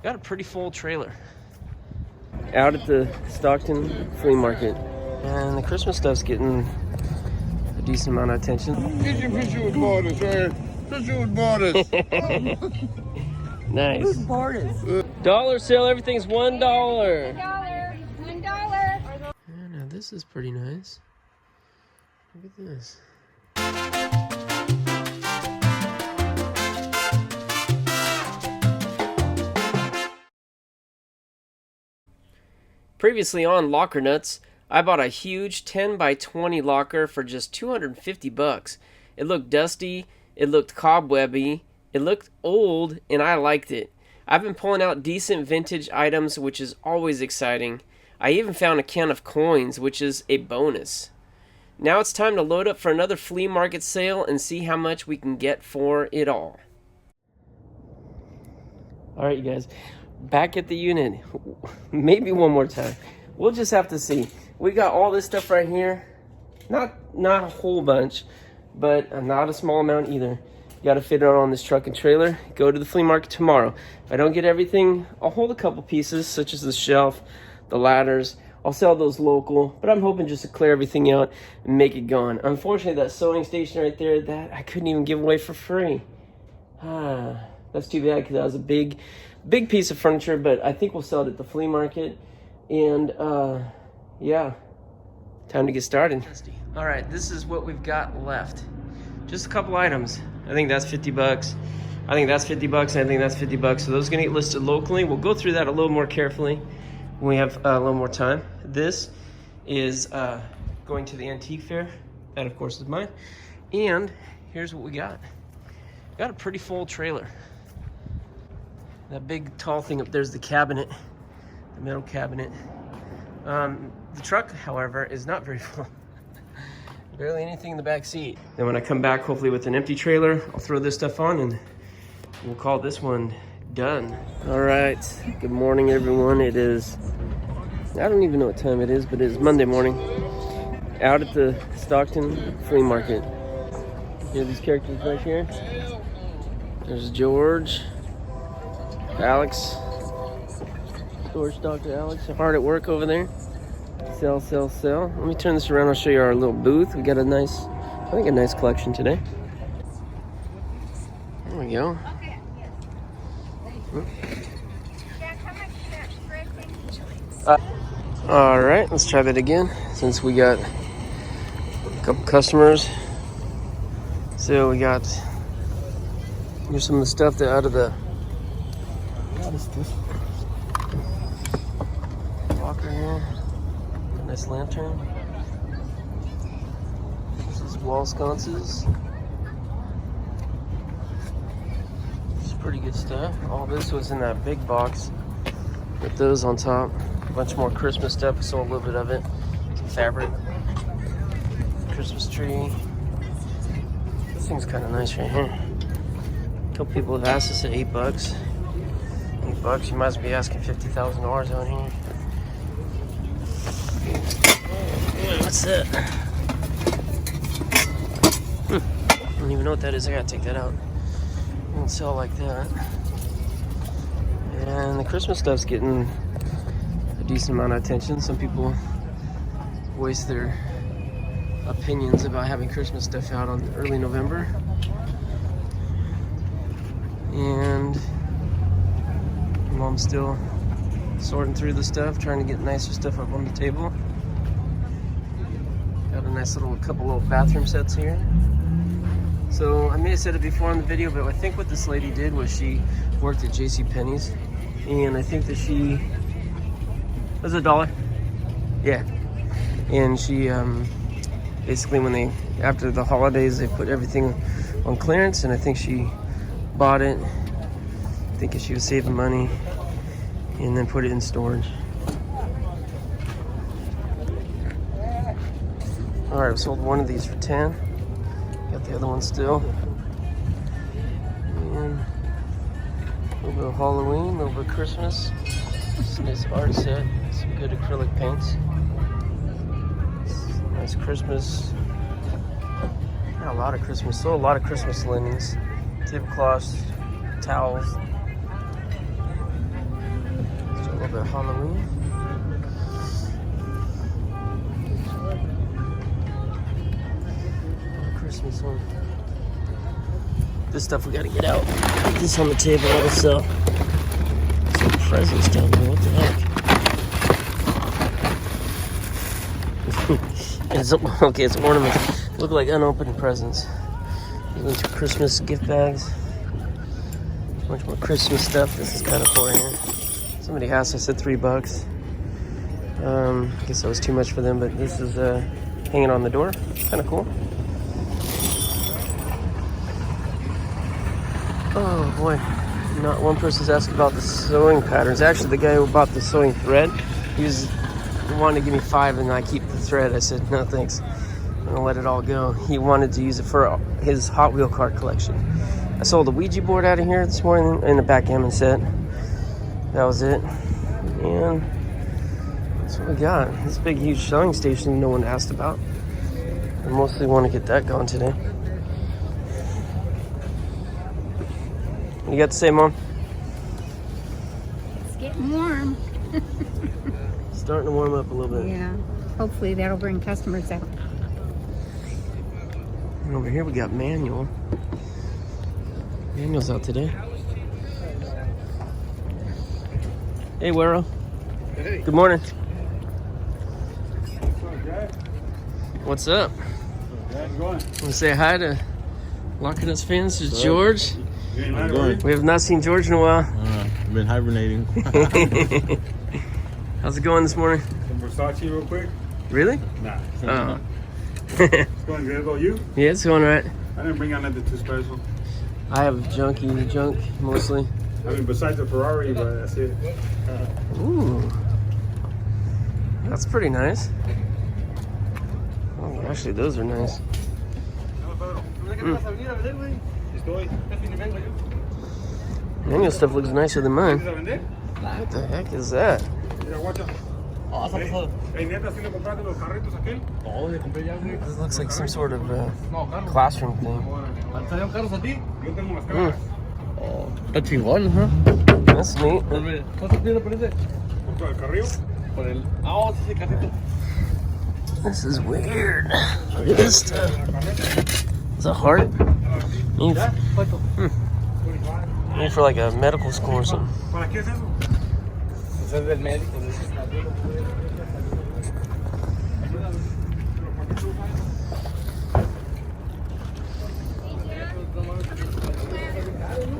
Got a pretty full trailer. Out at the Stockton flea market. And the Christmas stuff's getting a decent amount of attention. Get your picture with borders, man. Picture with borders. Nice. Who's borders? Dollar sale, everything's $1. $1. Yeah, now this is pretty nice. Look at this. Previously on Lockernuts, I bought a huge 10 by 20 locker for just 250 bucks. It looked dusty, it looked cobwebby, it looked old, and I liked it. I've been pulling out decent vintage items, which is always exciting. I even found a can of coins, which is a bonus. Now it's time to load up for another flea market sale and see how much we can get for it all. Alright, you guys. Back at the unit, maybe one more time. We'll just have to see. We got all this stuff right here. Not a whole bunch, but not a small amount either. Got to fit it on this truck and trailer. Go to the flea market tomorrow. If I don't get everything, I'll hold a couple pieces, such as the shelf, the ladders. I'll sell those local, but I'm hoping just to clear everything out and make it gone. Unfortunately, that sewing station right there, that I couldn't even give away for free. That's too bad, because that was a big piece of furniture, but I think we'll sell it at the flea market. And yeah, time to get started. All right, this is what we've got left. Just a couple items. I think that's 50 bucks. I think that's 50 bucks, and I think that's 50 bucks. So those are gonna get listed locally. We'll go through that a little more carefully when we have a little more time. This is going to the antique fair. That, of course, is mine. And here's what we got. Got a pretty full trailer. That big tall thing up there's the cabinet, the metal cabinet. The truck, however, is not very full. Barely anything in the back seat. Then when I come back, hopefully with an empty trailer, I'll throw this stuff on and we'll call this one done. All right, good morning, everyone. It is, I don't even know what time it is, but it is Monday morning. Out at the Stockton flea market. Hear these characters right here? There's George. Alex, storage Dr. Alex, hard at work over there. Sell, sell, sell. Let me turn this around. I'll show you our little booth. We got a nice, I think a nice collection today. There we go. All right, let's try that again. Since we got a couple customers, so we got here's some of the stuff that out of the. What is this? Locker here. Nice lantern. This is wall sconces. This is pretty good stuff. All this was in that big box with those on top. A bunch more Christmas stuff. We sold a little bit of it. Some fabric. Christmas tree. This thing's kind of nice right here. A couple people have asked us at $8. $8, you might as well be asking $50,000 on here. What's that? I don't even know what that is. I gotta take that out. It won't sell like that. And the Christmas stuff's getting a decent amount of attention. Some people voice their opinions about having Christmas stuff out on early November. And Mom's still sorting through the stuff, trying to get nicer stuff up on the table. Got a nice couple little bathroom sets here. So I may have said it before in the video, but I think what this lady did was she worked at JCPenney's, and I think that she was $1. Yeah. And she basically after the holidays they put everything on clearance, and I think she bought it thinking she was saving money and then put it in storage. All right, we sold one of these for 10. Got the other one still. And a little bit of Halloween, a little bit of Christmas. Just a nice art set, some good acrylic paints. Nice Christmas. Not a lot of Christmas, still a lot of Christmas linens, tablecloths, towels. bit of Halloween. Christmas one. This stuff we gotta get out. Put this on the table. Let us sell some presents down here. What the heck? It's ornaments. Look like unopened presents. A bunch of Christmas gift bags. A bunch more Christmas stuff. This is kind of cool right here. Somebody asked, I said $3. I guess that was too much for them, but this is hanging on the door. Kind of cool. Oh boy. Not one person's asked about the sewing patterns. Actually, the guy who bought the sewing thread, he wanted to give me 5 and I keep the thread. I said, no thanks. I'm gonna let it all go. He wanted to use it for his Hot Wheel card collection. I sold a Ouija board out of here this morning and a backgammon set. That was it. And that's what we got. This big, huge sewing station no one asked about. I mostly want to get that going today. What you got to say, Mom? It's getting warm. Starting to warm up a little bit. Yeah. Hopefully that'll bring customers out. And over here we got Manuel. Manuel's out today. Hey, Werner. Hey. Good morning. What's up? How's it going? Want to say hi to lockernuts fans? This is George. How's it going? We have not seen George in a while. I've been hibernating. How's it going this morning? Some Versace real quick? Really? Nah. Oh. It's going good. About you? Yeah, it's going right. I didn't bring out nothing too special. I have junk mostly. I mean, besides the Ferrari, but that's it. Ooh. That's pretty nice. Oh, actually, those are nice. Manual stuff looks nicer than mine. What the heck is that? This looks like some sort of classroom thing. Está chingón, huh? That's neat. This is weird. Look at this stuff. It's a heart. Maybe for like a medical school or something.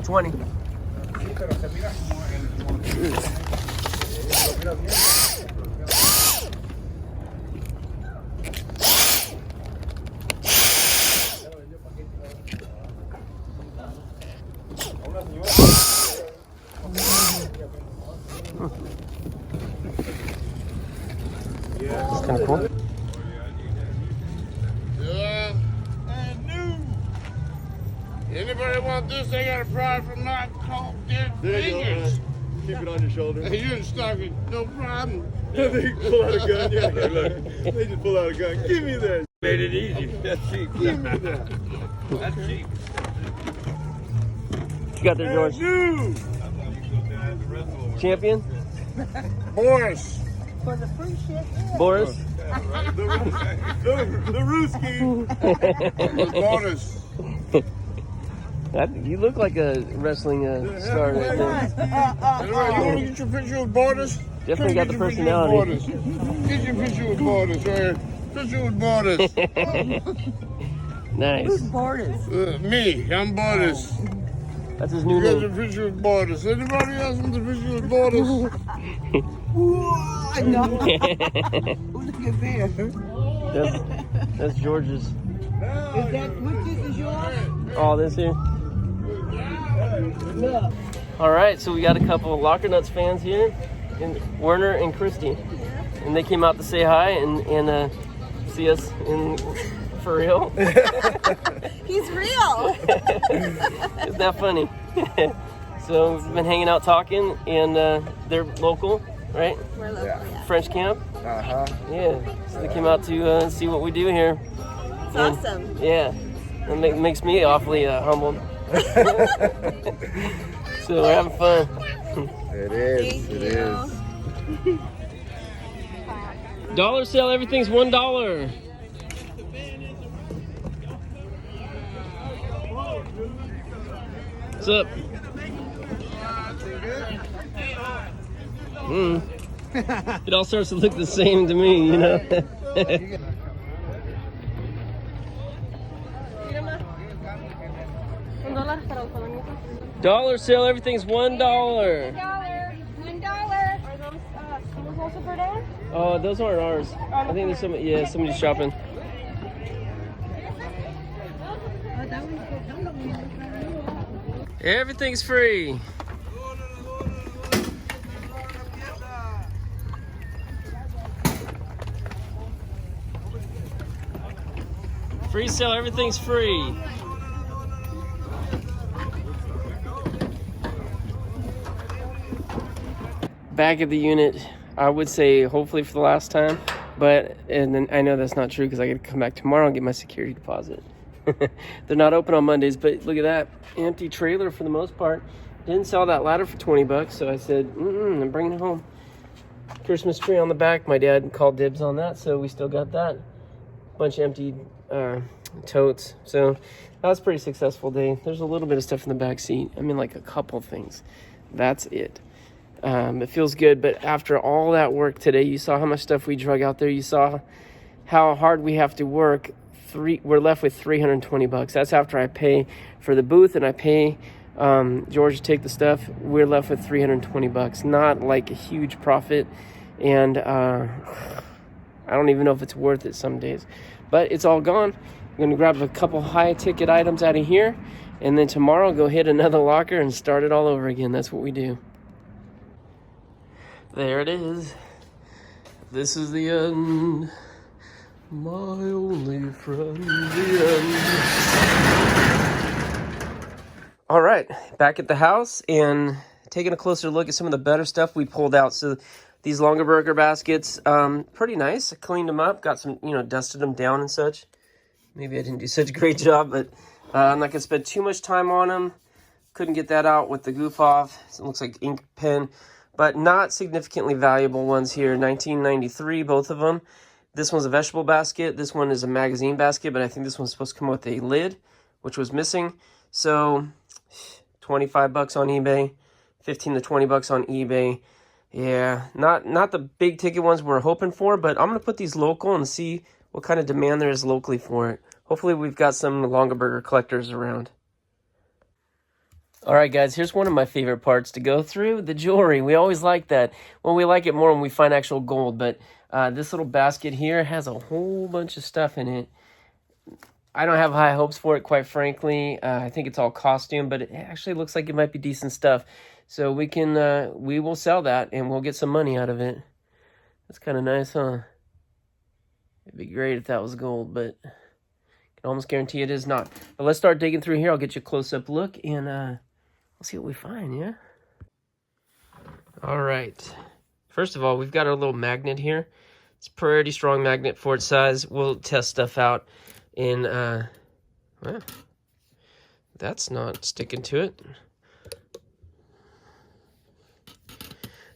$20. That's kind of cool. Yeah. And new. Anybody want this? They got a prize from my cold dead fingers. Keep it on your shoulder. Hey, you're in Stockton. No problem. They pull out a gun. Yeah, look. They just pull out a gun. Give me that. Made it easy. That's cheap. Give me that. That's cheap. What you got there, George? New. Champion? Boris. For the free shit. Boris? The Rooski. Boris. You look like a wrestling star right there. Anybody, you want to get your picture with Boris? Definitely got the personality. Get your picture with Boris, right here. Picture with Boris. Nice. Borders. Me, I'm Boris. That's his new Get a name. picture with Boris. Anybody else want a picture with Boris? No. Look at there. That's George's. Is that what this is yours? All this here. Look. All right, so we got a couple of Lockernuts fans here, and Werner and Christine, and they came out to say hi and see us in for real. He's real. Isn't that funny? So we've been hanging out talking, and they're local, right? We're local, yeah. French camp. Uh-huh. Yeah. So they came out to see what we do here. It's awesome. Yeah. It makes me awfully humbled. So we're having fun. It is. Thank It you. is. Dollar sale, everything's $1. What's up? It all starts to look the same to me, you know? Dollar sale, everything's $1. $1. Are those shoes also for Dad? Oh, those aren't ours. I think there's some. Yeah, somebody's shopping. Everything's free. Free sale, everything's free. Back at the unit, I would say hopefully for the last time, but and then I know that's not true because I got to come back tomorrow and get my security deposit. They're not open on Mondays, but look at that empty trailer for the most part. Didn't sell that ladder for 20 bucks, so I said, I'm bringing it home. Christmas tree on the back. My dad called dibs on that, so we still got that. Bunch of empty totes. So that was a pretty successful day. There's a little bit of stuff in the back seat. I mean, like a couple things. That's it. It feels good, but after all that work today, you saw how much stuff we drug out there. You saw how hard we have to work. We're left with 320 bucks. That's after I pay for the booth and I pay George to take the stuff. We're left with 320 bucks. Not like a huge profit, and I don't even know if it's worth it some days. But it's all gone. I'm gonna grab a couple high-ticket items out of here, and then tomorrow go hit another locker and start it all over again. That's what we do. There it is. This is the end. My only friend, the end. All right, back at the house and taking a closer look at some of the better stuff we pulled out. So these longer burger baskets, pretty nice. I cleaned them up, got some, dusted them down and such. Maybe I didn't do such a great job, but I'm not gonna spend too much time on them. Couldn't get that out with the goof off. It looks like ink pen, but not significantly valuable ones here. 1993, both of them. This one's a vegetable basket. This one is a magazine basket, but I think this one's supposed to come with a lid, which was missing. So 25 bucks on eBay, 15 to 20 bucks on eBay. Yeah, not the big ticket ones we're hoping for, but I'm going to put these local and see what kind of demand there is locally for it. Hopefully we've got some longer burger collectors around. All right, guys, here's one of my favorite parts to go through, the jewelry. We always like that. Well, we like it more when we find actual gold, but this little basket here has a whole bunch of stuff in it. I don't have high hopes for it, quite frankly. I think it's all costume, but it actually looks like it might be decent stuff. So we will sell that, and we'll get some money out of it. That's kind of nice, huh? It'd be great if that was gold, but I can almost guarantee it is not. But let's start digging through here. I'll get you a close-up look, and we'll see what we find, yeah? All right. First of all, we've got our little magnet here. It's a pretty strong magnet for its size. We'll test stuff out in, well, that's not sticking to it.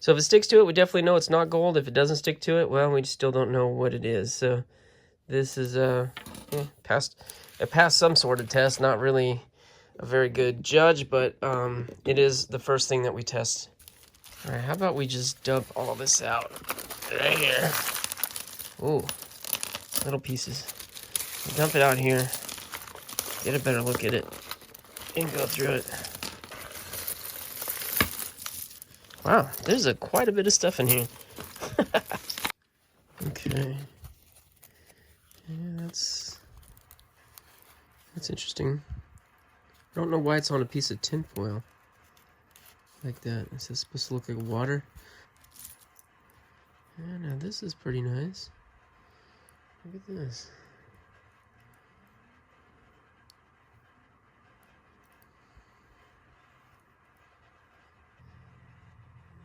So if it sticks to it, we definitely know it's not gold. If it doesn't stick to it, well, we still don't know what it is. So this is, it passed some sort of test. Not really a very good judge, but it is the first thing that we test. All right, how about we just dump all this out right here. Ooh, little pieces. Dump it out here, get a better look at it, and go through it. Wow, there's quite a bit of stuff in here. Okay. Yeah, that's interesting. I don't know why it's on a piece of tin foil like that. Is this supposed to look like water? Yeah, now this is pretty nice. Look at this.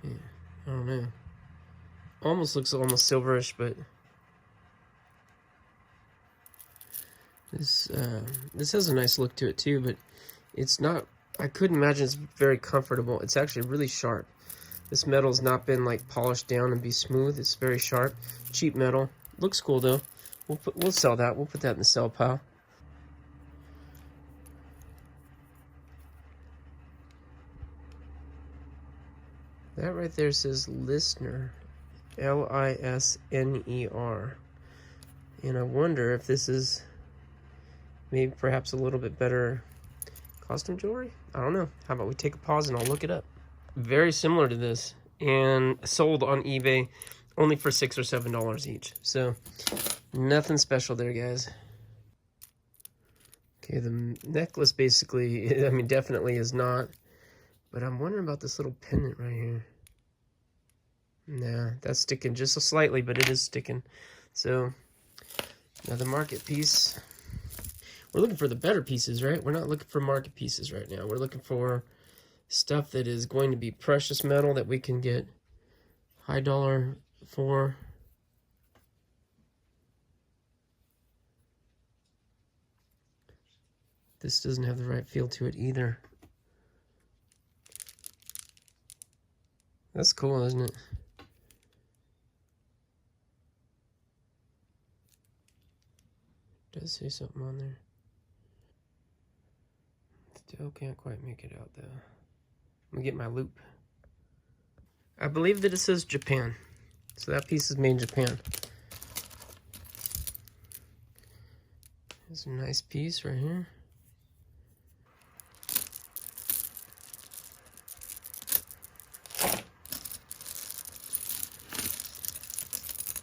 Yeah, I don't know. Almost looks almost silverish, but this has a nice look to it too, but it's not, I couldn't imagine it's very comfortable. It's actually really sharp. This metal's not been like polished down and be smooth. It's very sharp, cheap metal. Looks cool though. We'll sell that. We'll put that in the sell pile. That right there says listener, L-I-S-N-E-R. And I wonder if this is maybe perhaps a little bit better costume jewelry. I don't know. How about we take a pause and I'll look it up. Very similar to this, and sold on eBay only for $6 or $7 each. So nothing special there, guys. Okay, the necklace basically, I mean, definitely is not. But I'm wondering about this little pendant right here. Nah, that's sticking just slightly, but it is sticking. So another market piece. We're looking for the better pieces, right? We're not looking for market pieces right now. We're looking for stuff that is going to be precious metal that we can get high dollar for. This doesn't have the right feel to it either. That's cool, isn't it? Does say something on there. Still can't quite make it out though. Let me get my loop. I believe that it says Japan. So that piece is made in Japan. There's a nice piece right here.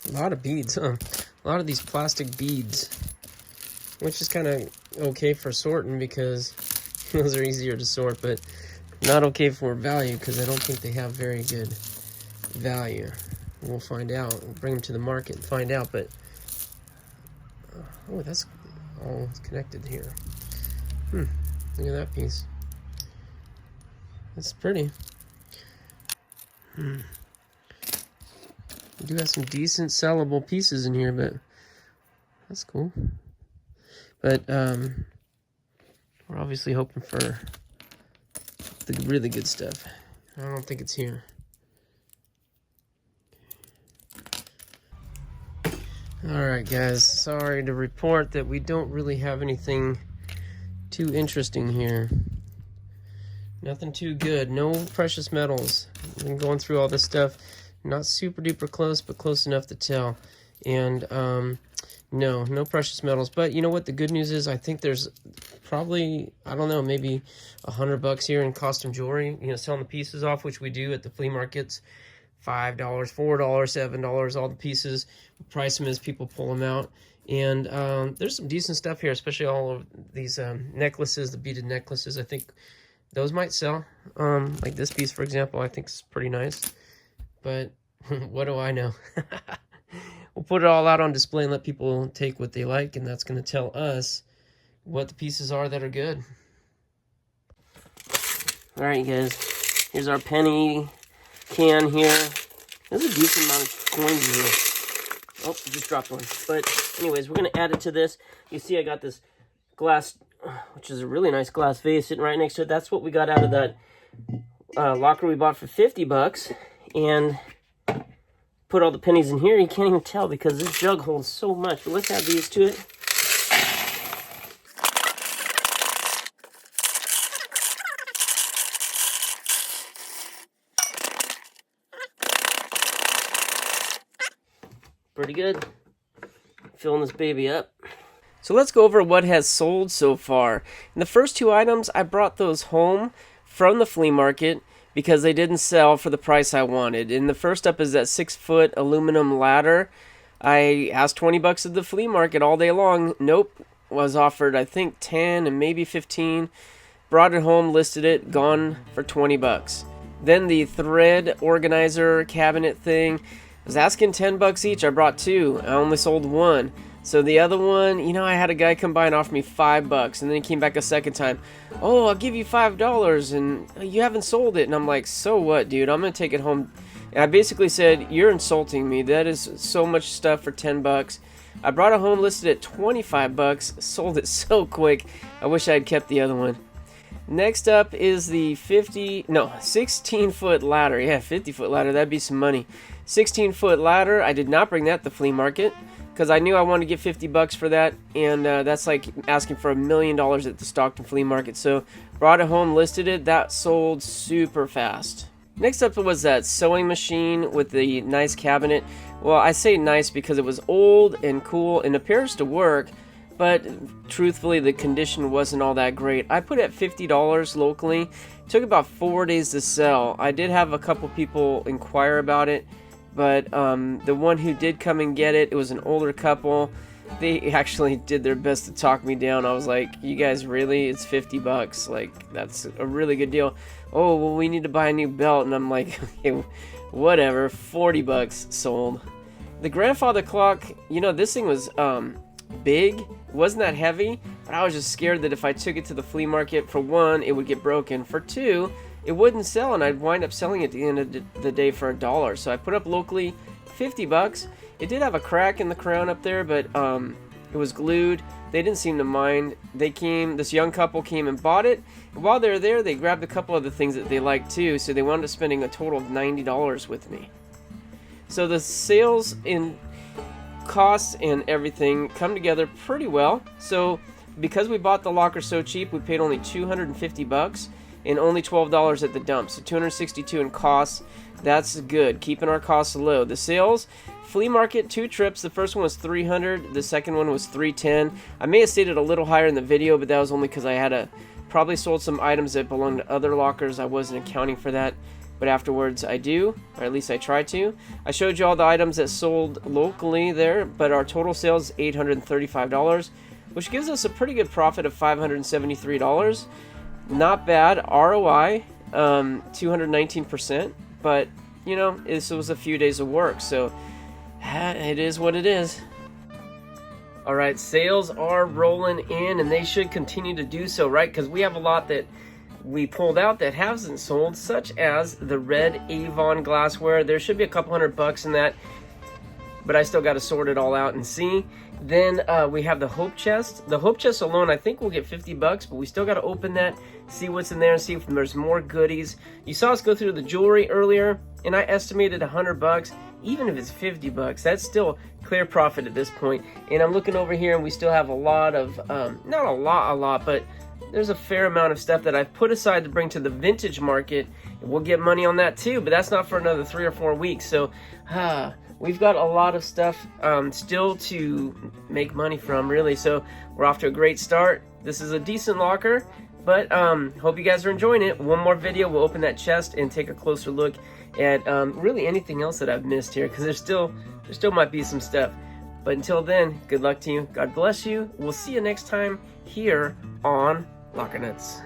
A lot of beads, huh? A lot of these plastic beads, which is kind of okay for sorting because those are easier to sort, but not okay for value because I don't think they have very good value. We'll find out. We'll bring them to the market and find out, but oh, that's all connected here. Look at that piece. That's pretty. We do have some decent sellable pieces in here, but that's cool. But we're obviously hoping for the really good stuff. I don't think it's here. Alright guys, sorry to report that we don't really have anything too interesting here. Nothing too good. No precious metals. I've been going through all this stuff. Not super duper close, but close enough to tell. And no precious metals. But you know what the good news is? I think there's probably, I don't know, maybe $100 here in costume jewelry, you know, selling the pieces off, which we do at the flea markets. $5, $4, $7, all the pieces. We price them as people pull them out. And there's some decent stuff here, especially all of these necklaces, the beaded necklaces. I think those might sell. Like this piece, for example, I think is pretty nice. But what do I know? We'll put it all out on display and let people take what they like, and that's going to tell us what the pieces are that are good. Alright guys, here's our penny can here. There's a decent amount of coins here. Oh, just dropped one. But anyways, we're going to add it to this. You see I got this glass, which is a really nice glass vase sitting right next to it. That's what we got out of that locker we bought for $50. And put all the pennies in here. You can't even tell because this jug holds so much. But let's add these to it. Pretty good. Filling this baby up. So let's go over what has sold so far. In the first two items, I brought those home from the flea market because they didn't sell for the price I wanted. And the first up is that 6-foot aluminum ladder. I asked $20 at the flea market all day long. Nope. Was offered, I think, 10 and maybe 15. Brought it home, listed it, gone for $20. Then the thread organizer cabinet thing. I was asking $10 each. I brought 2. I only sold 1. So the other one, you know, I had a guy come by and offer me $5, and then he came back a second time. Oh, I'll give you $5, and you haven't sold it. And I'm like, so what, dude? I'm gonna take it home. And I basically said, you're insulting me. That is so much stuff for $10. I brought it home, listed at $25, sold it so quick. I wish I had kept the other one. Next up is the 16-foot ladder. Yeah, 50-foot ladder. That'd be some money. 16-foot ladder. I did not bring that to the flea market because I knew I wanted to get 50 bucks for that, and that's like asking for $1 million at the Stockton flea market. So brought it home, listed it. That sold super fast. Next up was that sewing machine with the nice cabinet. Well, I say nice because it was old and cool and appears to work, but truthfully the condition wasn't all that great. I put it at $50 locally. It took about 4 days to sell. I did have a couple people inquire about it, but the one who did come and get it, it was an older couple. They actually did their best to talk me down. I was like, you guys really? It's 50 bucks. Like, that's a really good deal. Oh, well, we need to buy a new belt. And I'm like, okay, whatever. 40 bucks sold. The grandfather clock, you know, this thing was big. It wasn't that heavy, but I was just scared that if I took it to the flea market, for one, it would get broken. For two, it wouldn't sell, and I'd wind up selling it at the end of the day for $1. So I put up locally 50 bucks. It did have a crack in the crown up there, but it was glued. They didn't seem to mind. This young couple came and bought it. And while they were there, they grabbed a couple other things that they liked too, so they wound up spending a total of $90 with me. So the sales in costs and everything come together pretty well. So because we bought the locker so cheap, we paid only 250 bucks and only $12 at the dump. So 262 in costs. That's good, keeping our costs low. The sales, flea market, 2 trips. The first one was $300. The second one was $310. I may have stated a little higher in the video, but that was only because I had probably sold some items that belonged to other lockers. I wasn't accounting for that, but afterwards I do, or at least I try to. I showed you all the items that sold locally there, but our total sales is $835, which gives us a pretty good profit of $573. Not bad. ROI, 219%. But, you know, this was a few days of work, so it is what it is. Alright, sales are rolling in, and they should continue to do so, right? Because we have a lot that we pulled out that hasn't sold, such as the red Avon glassware. There should be a couple $100 in that, but I still got to sort it all out and see. Then we have the Hope Chest. The Hope Chest alone, I think we'll get 50 bucks, but we still got to open that, see what's in there, and see if there's more goodies. You saw us go through the jewelry earlier, and I estimated 100 bucks. Even if it's 50 bucks, that's still clear profit at this point. And I'm looking over here, and we still have a lot of, not a lot, but there's a fair amount of stuff that I've put aside to bring to the vintage market. We'll get money on that too, but that's not for another 3 or 4 weeks. So, we've got a lot of stuff still to make money from, really. So we're off to a great start. This is a decent locker, but hope you guys are enjoying it. One more video, we'll open that chest and take a closer look at really anything else that I've missed here, because there still might be some stuff. But until then, good luck to you. God bless you. We'll see you next time here on Lockernuts.